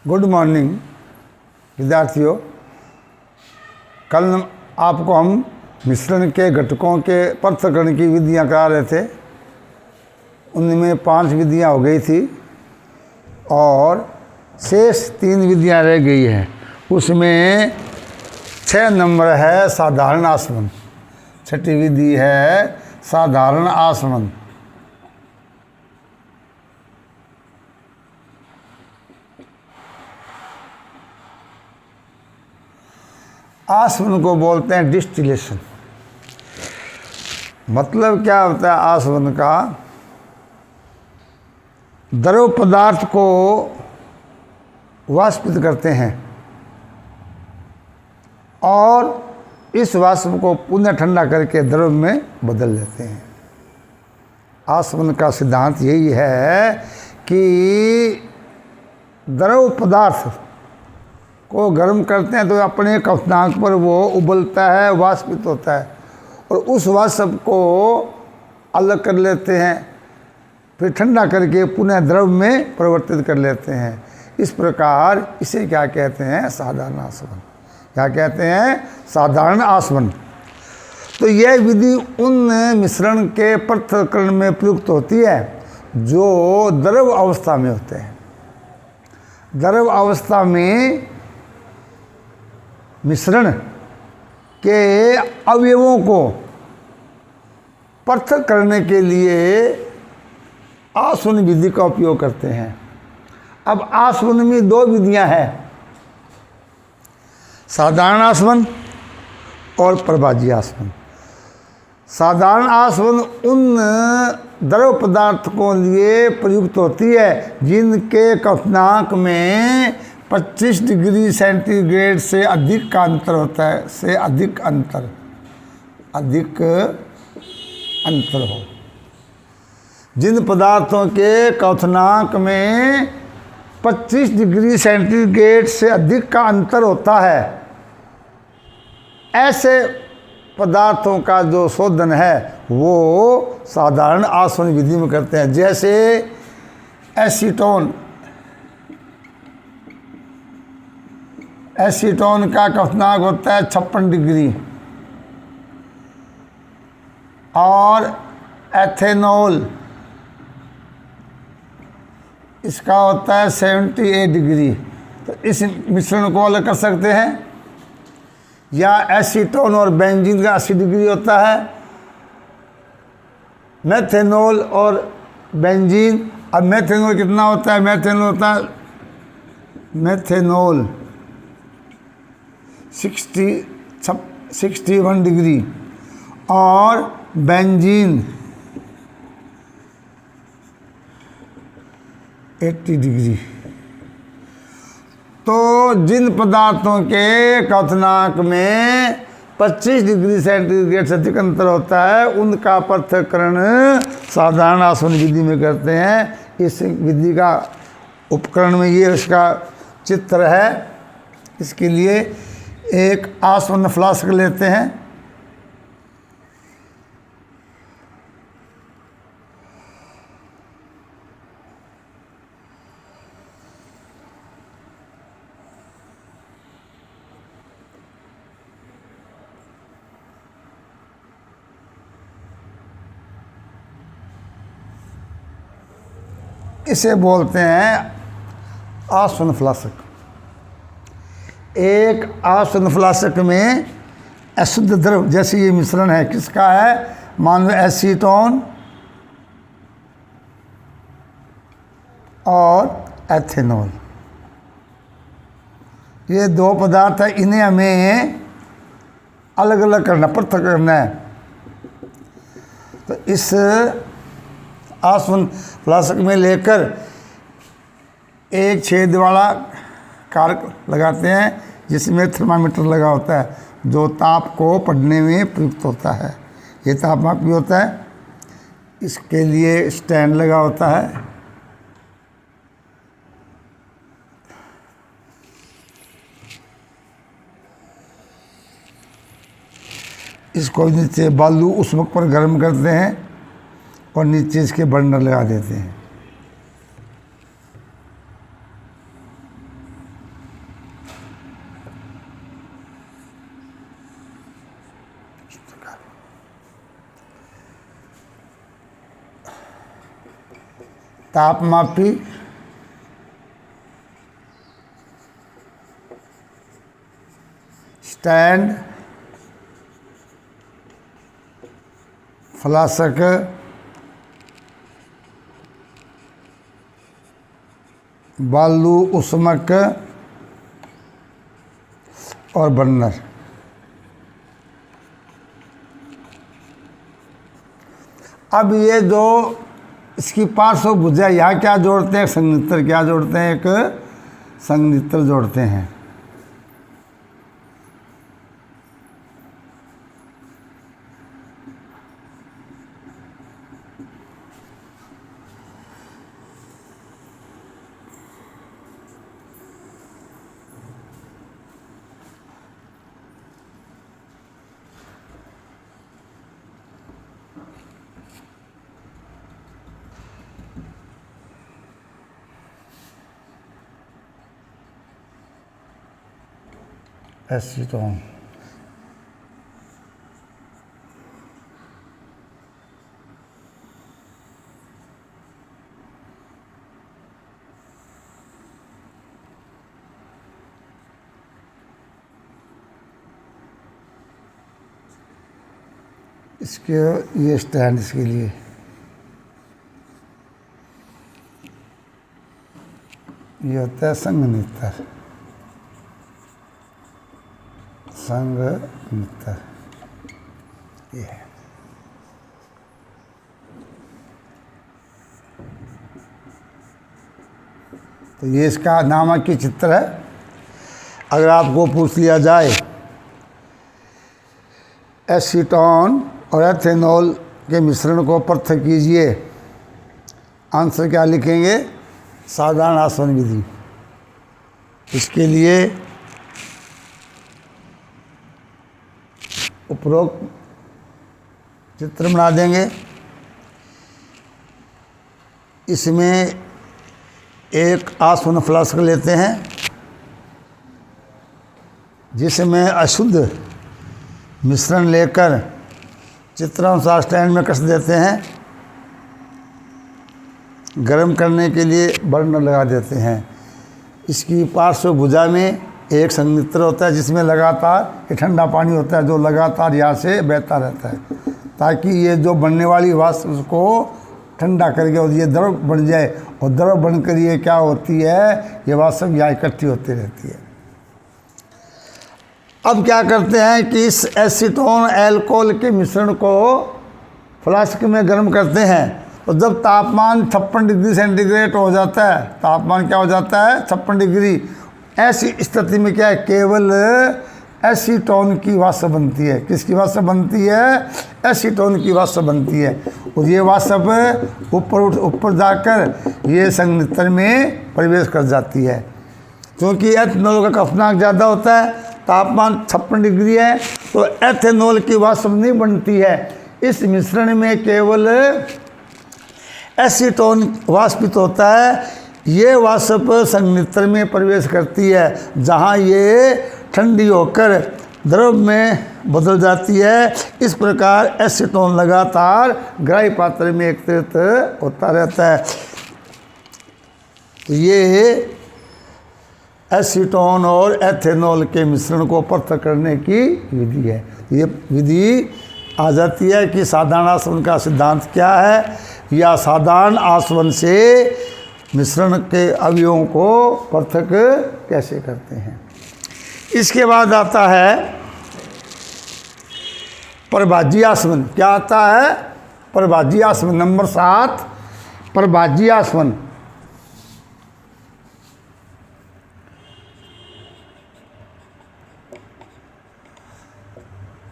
Good morning विद्यार्थियों। कल आपको हम मिश्रण के घटकों के पृथक्करण की विधियां करा रहे थे। उनमें 5 विधियां हो गई थी और शेष 3 विधियां रह गई है। उसमें 6 नंबर है साधारण आसवन। छठी विधि है साधारण आसवन। आसवन को बोलते हैं डिस्टिलेशन। मतलब क्या होता है आसवन का? द्रव पदार्थ को वाष्पित करते हैं और इस वाष्प को पुनः ठंडा करके द्रव में बदल लेते हैं। आसवन का सिद्धांत यही है कि द्रव पदार्थ को गर्म करते हैं तो अपने क्वथनांक पर वो उबलता है, वाष्पित होता है और उस वाष्प को अलग कर लेते हैं, फिर ठंडा करके पुनः द्रव में परिवर्तित कर लेते हैं। इस प्रकार इसे क्या कहते हैं? साधारण आसवन। क्या कहते हैं? साधारण आसवन। तो यह विधि उन मिश्रण के पृथक्करण में प्रयुक्त होती है जो द्रव अवस्था में होते हैं। द्रव अवस्था में मिश्रण के अवयवों को पृथक करने के लिए आसवन विधि का उपयोग करते हैं। अब आसवन में 2 विधियां हैं, साधारण आसवन और प्रभाजी आसवन। साधारण आसवन उन द्रव पदार्थ को लिए प्रयुक्त होती है जिनके क्वथनांक में 25 डिग्री सेंटीग्रेड से अधिक का अंतर होता है, से अधिक अंतर हो। जिन पदार्थों के क्वथनांक में 25 डिग्री सेंटीग्रेड से अधिक का अंतर होता है, ऐसे पदार्थों का जो शोधन है वो साधारण आसवन विधि में करते हैं। जैसे एसीटोन का क्वथनांक होता है 56 डिग्री और एथेनॉल इसका होता है 78 डिग्री। तो इस मिश्रण को अलग कर सकते हैं। या एसीटोन और बेंजीन का 80 डिग्री होता है। मेथेनॉल और बेंजीन, अब मेथेनॉल कितना होता है? मेथेनॉल 61 डिग्री और बेंजीन 80 डिग्री। तो जिन पदार्थों के क्वथनांक में 25 डिग्री सेंटीग्रेड से अधिक अंतर होता है उनका पृथक्करण साधारण आसवन विधि में करते हैं। इस विधि का उपकरण में ये इसका चित्र है। इसके लिए एक आसवन फ्लास्क लेते हैं। इसे बोलते हैं आसवन फ्लास्क। एक आसवन फ्लास्क में अशुद्ध द्रव, जैसे ये मिश्रण है, किसका है? मान लो एसीटोन और एथेनॉल, ये 2 पदार्थ है। इन्हें हमें अलग अलग करना, पृथक करना है। तो इस आसवन फ्लास्क में लेकर एक छेद वाला कारक लगाते हैं जिसमें थर्मामीटर लगा होता है जो ताप को पढ़ने में प्रयुक्त होता है। ये तापमापी होता है। इसके लिए स्टैंड लगा होता है। इसको नीचे बालू उष्मक पर गर्म करते हैं और नीचे इसके बर्नर लगा देते हैं। तापमापी स्टैंड फ्लास्क बालू उस्मक और बर्नर। अब ये जो इसकी पार्श्व भुजा, यहाँ क्या जोड़ते हैं, संघनित्र क्या जोड़ते हैं, एक संघनित्र जोड़ते हैं। एसीटोन इसके ये स्टैंड इसके लिए ये होता है संघनित्र। संघनित्र ये है। तो ये इसका नामक की चित्र है। अगर आपको पूछ लिया जाए एसीटोन और एथेनॉल के मिश्रण को पृथक कीजिए, आंसर क्या लिखेंगे, साधारण आसवन विधि। इसके लिए उपरोक्त चित्र बना देंगे। इसमें एक आसवन फ्लास्क लेते हैं जिसमें अशुद्ध मिश्रण लेकर चित्रानुसार स्टैंड में कस देते हैं। गर्म करने के लिए बर्नर लगा देते हैं। इसकी पार्श्व भुजा में एक संघनित्र होता है जिसमें लगातार ये ठंडा पानी होता है जो लगातार यहाँ से बहता रहता है, ताकि ये जो बनने वाली वाष्प उसको ठंडा करके और ये द्रव बन जाए, और द्रव बनकर ये क्या होती है, ये वाष्प यहाँ इकट्ठी होती रहती है। अब क्या करते हैं कि इस एसीटोन अल्कोहल के मिश्रण को फ्लास्क में गर्म करते हैं, और जब तापमान 56 डिग्री सेंटीग्रेड हो जाता है, तापमान क्या हो जाता है 56 डिग्री, ऐसी स्थिति में क्या है, केवल एसीटोन की वाष्प बनती है। किसकी वाष्प बनती है, एसीटोन की वाष्प बनती है। और ये वाष्प ऊपर जाकर ये संघनित्र में प्रवेश कर जाती है। क्योंकि एथेनॉल का कफनांक ज़्यादा होता है, तापमान 56 डिग्री है, तो एथेनॉल की वाष्प नहीं बनती है। इस मिश्रण में केवल एसीटोन वाष्पित होता है। ये वाष्प संघनित्र में प्रवेश करती है, जहाँ ये ठंडी होकर द्रव में बदल जाती है। इस प्रकार एसीटोन लगातार ग्राही पात्र में एकत्रित होता रहता है। तो ये एसीटोन और एथेनॉल के मिश्रण को पृथक करने की विधि है। ये विधि आ जाती है कि साधारण आसवन का सिद्धांत क्या है, या साधारण आसवन से मिश्रण के अवयवों को पृथक कैसे करते हैं। इसके बाद आता है प्रभाज्य आसवन। क्या आता है, प्रभाज्य आसवन। नंबर 7 प्रभाज्य आसवन।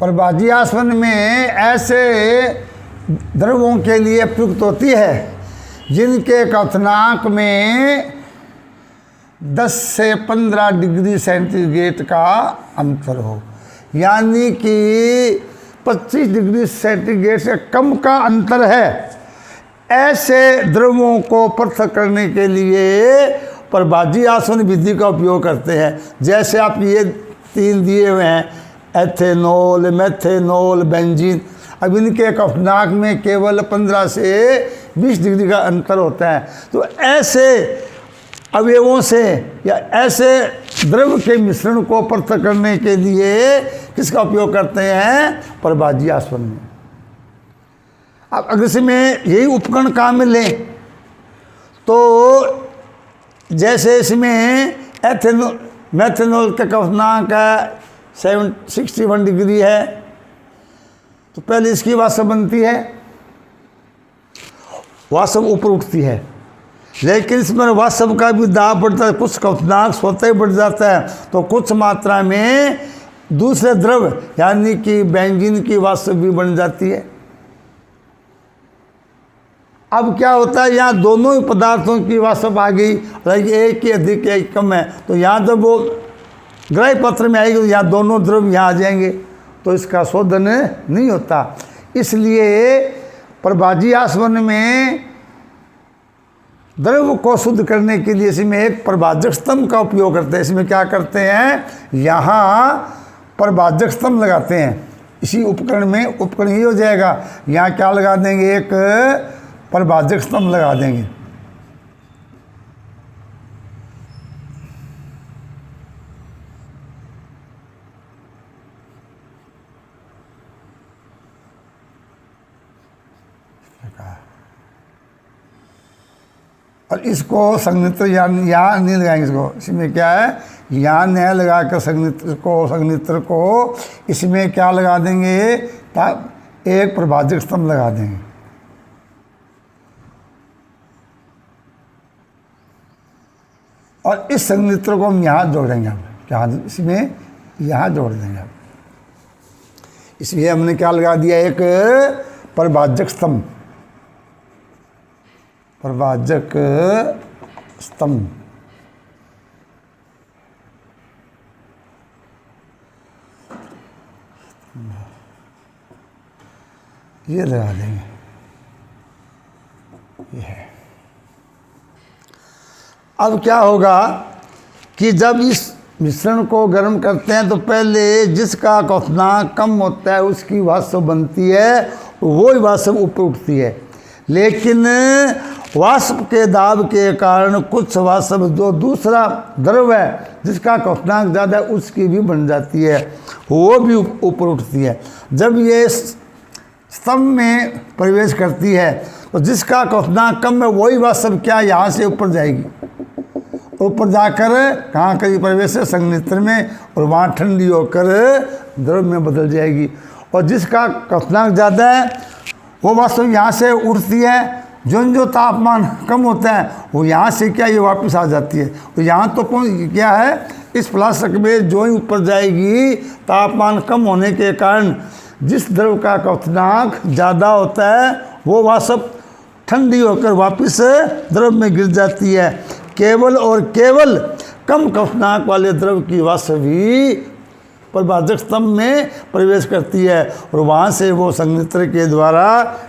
प्रभाज्य आसवन में ऐसे द्रवों के लिए प्रयुक्त होती है जिनके क्वथनांक में 10 से 15 डिग्री सेंटीग्रेड का अंतर हो, यानी कि 25 डिग्री सेंटीग्रेड से कम का अंतर है। ऐसे द्रवों को पृथक करने के लिए प्रभाज्य आसवन विधि का उपयोग करते हैं। जैसे आप ये 3 दिए हुए हैं, एथेनॉल, मेथेनॉल, बेंजीन। अब इनके क्वथनांक में केवल 15 से 20 डिग्री का अंतर होता है। तो ऐसे अवयवों से या ऐसे द्रव के मिश्रण को पृथक करने के लिए किसका उपयोग करते हैं? प्रभाज्य आस्वन में। अब अगर इसमें यही उपकरण काम में लें तो जैसे इसमें मेथनॉल का क्वथनांक 61 डिग्री है, तो पहले इसकी वाष्प बनती है, वाष्प ऊपर उठती है, लेकिन इसमें वाष्प का भी दाब बढ़ता है, कुछ क्वथनांक स्वतः ही बढ़ जाता है, तो कुछ मात्रा में दूसरे द्रव यानी कि बेंजीन की वाष्प भी बन जाती है। अब क्या होता है, यहाँ दोनों ही पदार्थों की वाष्प आ गई, एक की अधिक एक कम है, तो यहाँ जब वो ग्राह्य पत्र में आएगी तो यहाँ दोनों द्रव यहाँ आ जाएंगे, तो इसका शोधन नहीं होता। इसलिए प्रभाज्य आस्वन में द्रव को शुद्ध करने के लिए इसमें एक प्रभाजक स्तंभ का उपयोग करते हैं। इसमें क्या करते हैं, यहाँ प्रभाजक स्तंभ लगाते हैं। इसी उपकरण में, उपकरण ही हो जाएगा, यहाँ क्या लगा देंगे, एक प्रभाजक स्तंभ लगा देंगे। और इसको संघनित्र यहाँ नहीं लगाएंगे, इसको इसमें क्या है, यहाँ न लगा कर संघनित्र को इसमें क्या लगा देंगे, एक प्रभाजक स्तंभ लगा देंगे। और इस संघनित्र को हम यहाँ जोड़ेंगे, हम क्या इसमें यहाँ जोड़ देंगे। इसलिए हमने क्या लगा दिया, एक प्रभाजक स्तंभ, प्रभाजक स्तंभ। ये लगा देंगे, ये है। अब क्या होगा कि जब इस मिश्रण को गर्म करते हैं तो पहले जिसका क्वथनांक कम होता है उसकी वाष्प बनती है, वो ही वाष्प ऊपर उठती है। लेकिन वाष्प के दाब के कारण कुछ वाष्प जो दूसरा द्रव है जिसका क्वथनांक ज़्यादा है उसकी भी बन जाती है, वो भी ऊपर उठती है। जब ये स्तंभ में प्रवेश करती है तो जिसका क्वथनांक कम है वही वाष्प क्या यहाँ से ऊपर जाएगी, ऊपर जाकर कहाँ कहीं प्रवेश है, संघनित्र में, और वहाँ ठंडी होकर द्रव में बदल जाएगी। और जिसका क्वथनांक ज़्यादा है वो वास्तव यहाँ से उठती है, जो तापमान कम होता है वो यहाँ से क्या ये वापस आ जाती है। तो यहाँ तो क्या है, इस फ्लास्क में जो ही ऊपर जाएगी तापमान कम होने के कारण जिस द्रव का क्वथनांक ज़्यादा होता है वो वाष्प ठंडी होकर वापस द्रव में गिर जाती है। केवल और केवल कम क्वथनांक वाले द्रव की वाष्प भी प्रभाजक स्तंभ में प्रवेश करती है और वहाँ से वो संघनित्र के द्वारा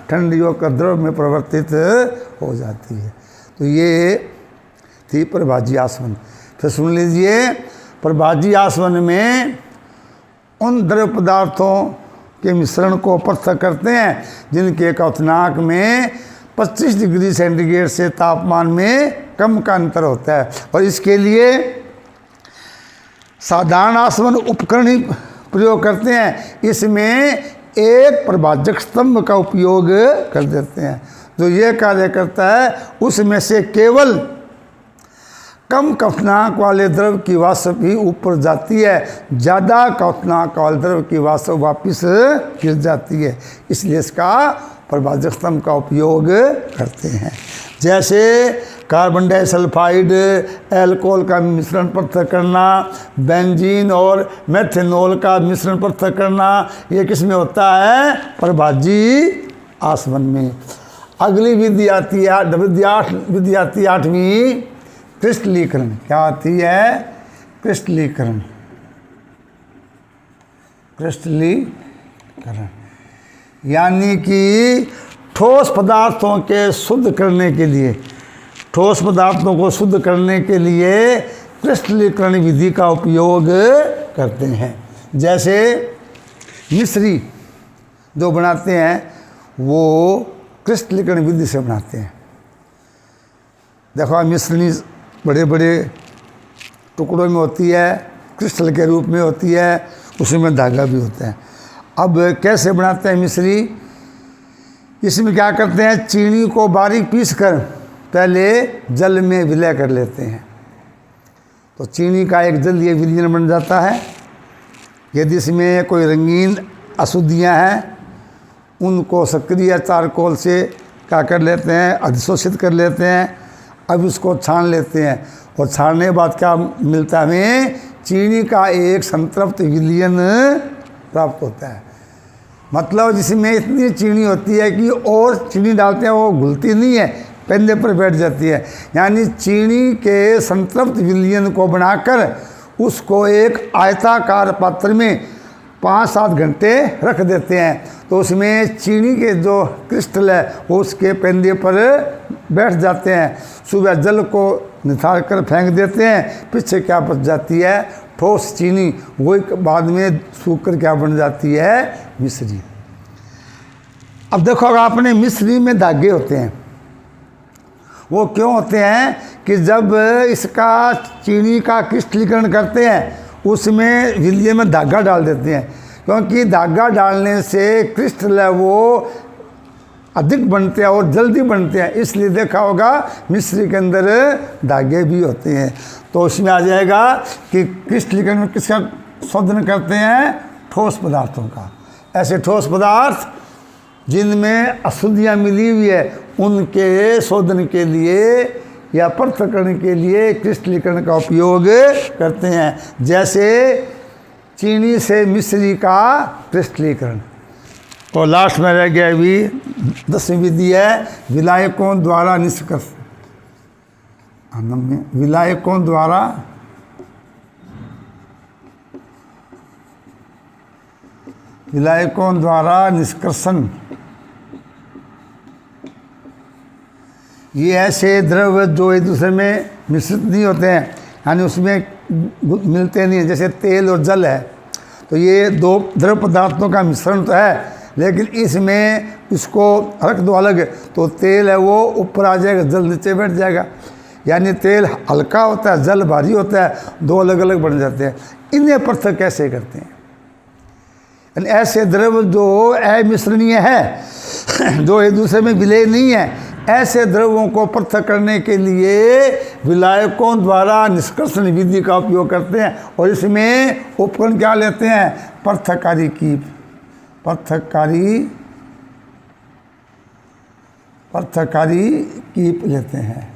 ठंडी होकर द्रव में परिवर्तित हो जाती है। तो ये थी प्रभाज्य आस्वन। फिर सुन लीजिए, प्रभाज्य आस्वन में उन द्रव पदार्थों के मिश्रण को पृथक करते हैं जिनके क्वथनांक में 25 डिग्री सेंटीग्रेड से तापमान में कम का अंतर होता है। और इसके लिए साधारण आस्वन उपकरण ही प्रयोग करते हैं। इसमें एक प्रभाजक स्तंभ का उपयोग कर देते हैं जो ये कार्य करता है, उसमें से केवल कम क्वथनांक वाले द्रव की वाष्प भी ऊपर जाती है, ज़्यादा क्वथनांक वाले द्रव की वाष्प वापस गिर जाती है। इसलिए इसका प्रभाजक स्तंभ का उपयोग करते हैं। जैसे कार्बन डाइसल्फाइड एल्कोहल का मिश्रण पृथक करना, बेंजीन और मेथनॉल का मिश्रण पृथक करना, ये किस में होता है, प्रभाज्य आस्वन में। अगली विधि आती है विधि आती है 8वीं, क्रिस्टलीकरण। क्या आती है, क्रिस्टलीकरण। क्रिस्टलीकरण यानी कि ठोस पदार्थों के शुद्ध करने के लिए, ठोस पदार्थों को शुद्ध करने के लिए क्रिस्टलीकरण विधि का उपयोग करते हैं। जैसे मिश्री जो बनाते हैं वो क्रिस्टलीकरण विधि से बनाते हैं। देखो मिश्रणी बड़े बड़े टुकड़ों में होती है, क्रिस्टल के रूप में होती है, उसमें धागा भी होता है। अब कैसे बनाते हैं मिश्री? इसमें क्या करते हैं, चीनी को बारीक पीस कर पहले जल में विलय कर लेते हैं, तो चीनी का एक जलीय विलयन बन जाता है। यदि इसमें कोई रंगीन अशुद्धियाँ हैं उनको सक्रिय चारकोल से क्या कर लेते हैं, अधिशोषित कर लेते हैं। अब इसको छान लेते हैं और छानने के बाद क्या मिलता है, हमें चीनी का एक संतृप्त विलयन प्राप्त होता है। मतलब जिसमें इतनी चीनी होती है कि और चीनी डालते हैं वो घुलती नहीं है, पेंदे पर बैठ जाती है। यानी चीनी के संतृप्त विलयन को बनाकर उसको एक आयताकार पात्र में 5-7 घंटे रख देते हैं, तो उसमें चीनी के जो क्रिस्टल है वो उसके पेंदे पर बैठ जाते हैं। सुबह जल को निथार कर फेंक देते हैं, पीछे क्या बच जाती है, ठोस चीनी। वही बाद में सूख कर क्या बन जाती है, मिश्री। अब देखो अगर आपने मिश्री में धागे होते हैं, वो क्यों होते हैं कि जब इसका चीनी का क्रिस्टलीकरण करते हैं उसमें विलयन में धागा डाल देते हैं, क्योंकि धागा डालने से क्रिस्टल है वो अधिक बनते हैं और जल्दी बनते हैं। इसलिए देखा होगा मिश्री के अंदर धागे भी होते हैं। तो उसमें आ जाएगा कि क्रिस्टलीकरण में किसका शोधन करते हैं, ठोस पदार्थों का। ऐसे ठोस पदार्थ जिनमें अशुद्धियाँ मिली हुई है उनके शोधन के लिए या पृथक्करण के लिए क्रिस्टलीकरण का उपयोग करते हैं। जैसे चीनी से मिश्री का क्रिस्टलीकरण। तो लास्ट में रह गया अभी 10वीं विधि है विलायकों द्वारा निष्कर्ष। विलायकों द्वारा निष्कर्षण। ये ऐसे द्रव्य जो एक दूसरे में मिश्रित नहीं होते हैं, यानी उसमें मिलते नहीं हैं। जैसे तेल और जल है, तो ये दो द्रव पदार्थों का मिश्रण तो है, लेकिन इसमें इसको रख दो अलग तो तेल है वो ऊपर आ जाएगा, जल नीचे बैठ जाएगा। यानी तेल हल्का होता है, जल भारी होता है, दो अलग अलग बन जाते हैं। इन्हें पृथक कैसे करते हैं? यानी ऐसे द्रव्य जो अमिश्रणीय है, जो एक दूसरे में विलय नहीं है, ऐसे द्रव्यों को पृथक करने में विलायकों द्वारा निष्कर्षण विधि का उपयोग करते हैं। और इसमें उपकरण क्या लेते हैं, पृथक्कारी कीप लेते हैं।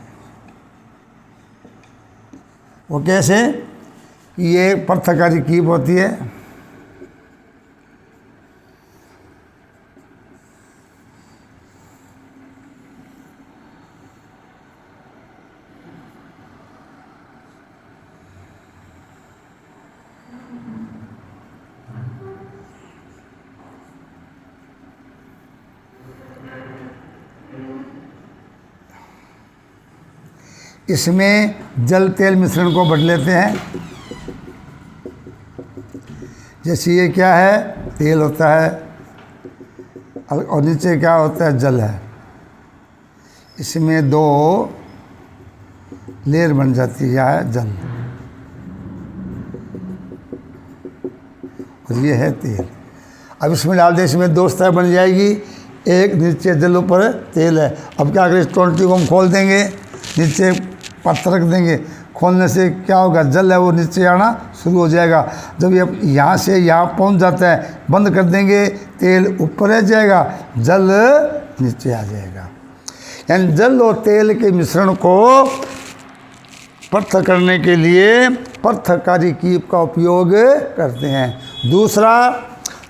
वो कैसे, ये पृथक्कारी कीप होती है, इसमें जल तेल मिश्रण को बढ़ लेते हैं। जैसे ये क्या है, तेल होता है और नीचे क्या होता है, जल है। इसमें दो लेयर बन जाती है, जल और ये है तेल। अब इसमें डाल दें, इसमें दो स्तर बन जाएगी, एक नीचे जल ऊपर तेल है। अब क्या करें, इस टोंटी को हम खोल देंगे, नीचे पत्थर रख देंगे, खोलने से क्या होगा, जल है वो नीचे आना शुरू हो जाएगा। जब ये यहाँ से यहाँ पहुँच जाता है, बंद कर देंगे, तेल ऊपर रह जाएगा, जल नीचे आ जाएगा। यानी जल और तेल के मिश्रण को पृथक करने के लिए पृथक्कारी कीप का उपयोग करते हैं। दूसरा,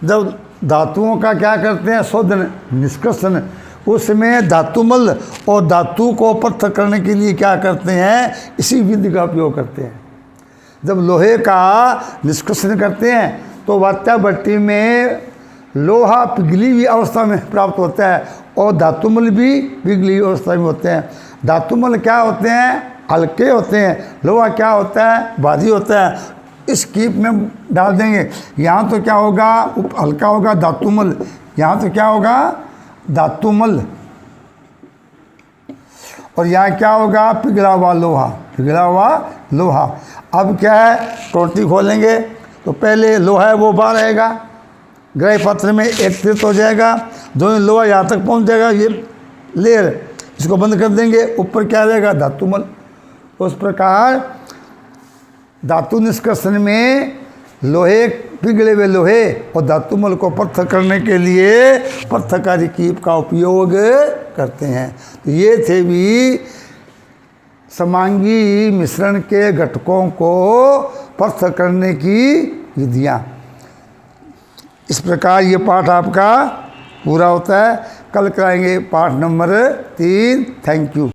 जब धातुओं का क्या करते हैं, शोधन निष्कर्षण, उसमें धातुमल और धातु को पृथक करने के लिए क्या करते हैं, इसी विधि का उपयोग करते हैं। जब लोहे का निष्कर्षण करते हैं तो वात्या भट्टी में लोहा पिघली हुई अवस्था में प्राप्त होता है और धातुमल भी पिघली हुई अवस्था में होते हैं। धातुमल क्या होते हैं, हल्के होते हैं, लोहा क्या होता है, भारी होता है। इस कीप में डाल देंगे, यहाँ तो क्या होगा, हल्का होगा धातुमल, यहाँ तो क्या होगा, धातुमल, और यहाँ क्या होगा, पिघला हुआ लोहा, पिघला हुआ लोहा। अब क्या है, टोटी खोलेंगे तो पहले लोहा है वो बाहर आएगा, ग्रह पत्र में एकत्रित हो जाएगा, जो लोहा यहाँ तक पहुँच जाएगा, ये लेयर, इसको बंद कर देंगे, ऊपर क्या रहेगा, धातुमल। उस प्रकार धातु निष्कर्षण में लोहे, पिघले हुए लोहे और धातुमल को पृथक करने के लिए पृथकारी कीप का उपयोग करते हैं। तो ये थे भी समांगी मिश्रण के घटकों को पृथक करने की विधियाँ। इस प्रकार ये पाठ आपका पूरा होता है। कल कराएंगे पाठ नंबर 3। Thank you.